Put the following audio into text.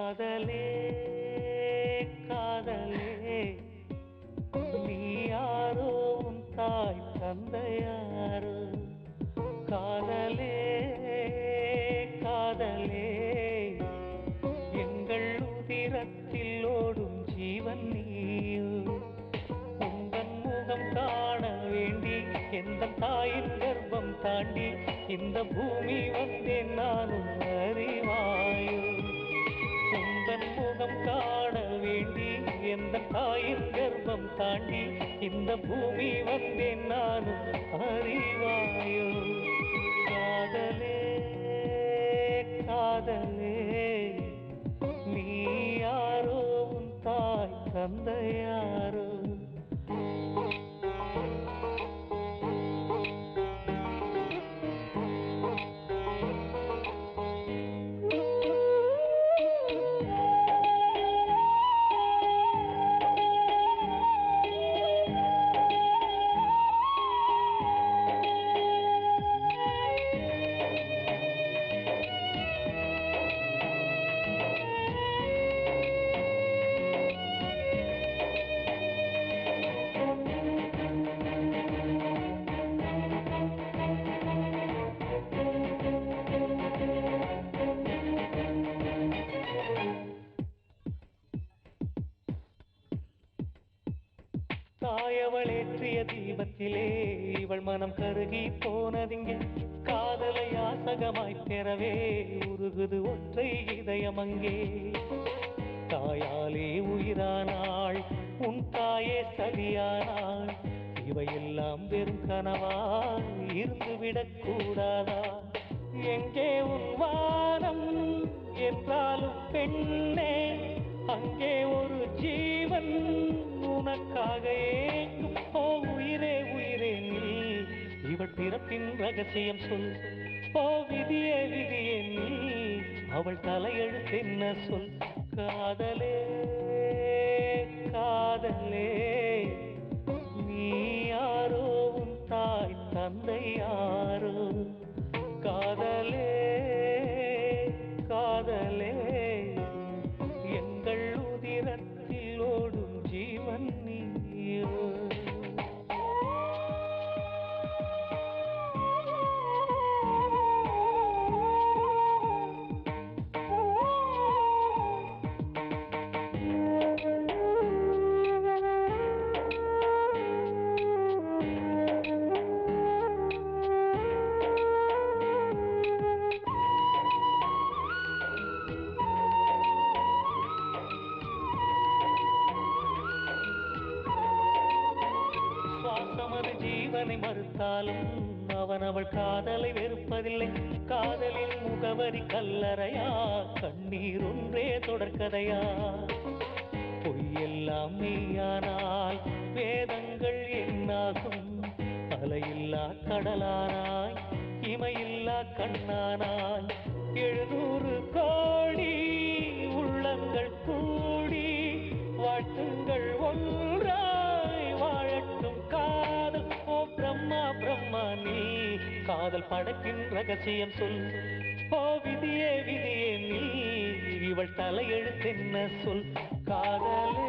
காதலே காதலே நீ யாரோ உன் தாய் தந்தையாரோ காதலே காதலே எங்கள் உதிரத்தில் ஓடும் ஜீவன் நீயோ உந்தன் முகம் காண வேண்டி எந்த தாயின் கர்ப்பம் தாண்டி இந்த பூமி வந்தேன் நானும் அறிவாயோ உந்தன் முகம் காண வேண்டி எந்த தாயின் கர்ப்பம் தாண்டி இந்த பூமி வந்தேன் நானும் அறிவாயோ காதலே காதலே நீ யாரோ உன் தாய் தந்தையாரோ தாயவள் ஏற்றிய தீபத்திலே இவள் மனம் கருகி போனதிங்கே காதலை யாசகமாய் பெறவே உருகுது ஒற்றை இதயம் அங்கே தாயாலே உயிரானாள் உன் தாயே சதியானாள் இவையெல்லாம் வெறும் கனவாய் இருந்துவிடக் கூடாதா எங்கே உன் வானம் என்றாலும் பெண்ணே அங்கே ஒரு ஜீவன் உனக்காக ஏங்கும் ஓ உயிரே உயிரே நீ இவள் பிறப்பின் ரகசியம் சொல் ஓ விதியே விதியே நீ அவள் தலையெழுத்தென்ன சொல் காதலே காதலே நீ யாரோ உன் தாய் தந்தை யாரோ காதலே காதலே எங்கள் உதிரத்தில் ஓடும் ஜீவன் நீயோ சுவாசமது ஜீவனை மறுத்தாலும் அவன் அவள் காதலை வெறுப்பதில்லை காதலின் முகவரி கல்லறையா கண்ணீர் ஒன்றே தொடர்கதையா பொய்யெல்லாம் மெய்யானால் வேதங்கள் என்னாகும் அலையில்லா கடலானாய் இமையில்லா கண்ணானாய் 700 கோடி உள்ளங்கள் கூடி வாழ்த்துங்கள் ஒன்றாய் வாழட்டும் காதல் ஓ பிரம்மா பிரம்மா நீ காதல் படைப்பின் ரகசியம் சொல் ஓ விதியே விதியே நீ இவள் தலையெழுத்தென்ன சொல் காதலே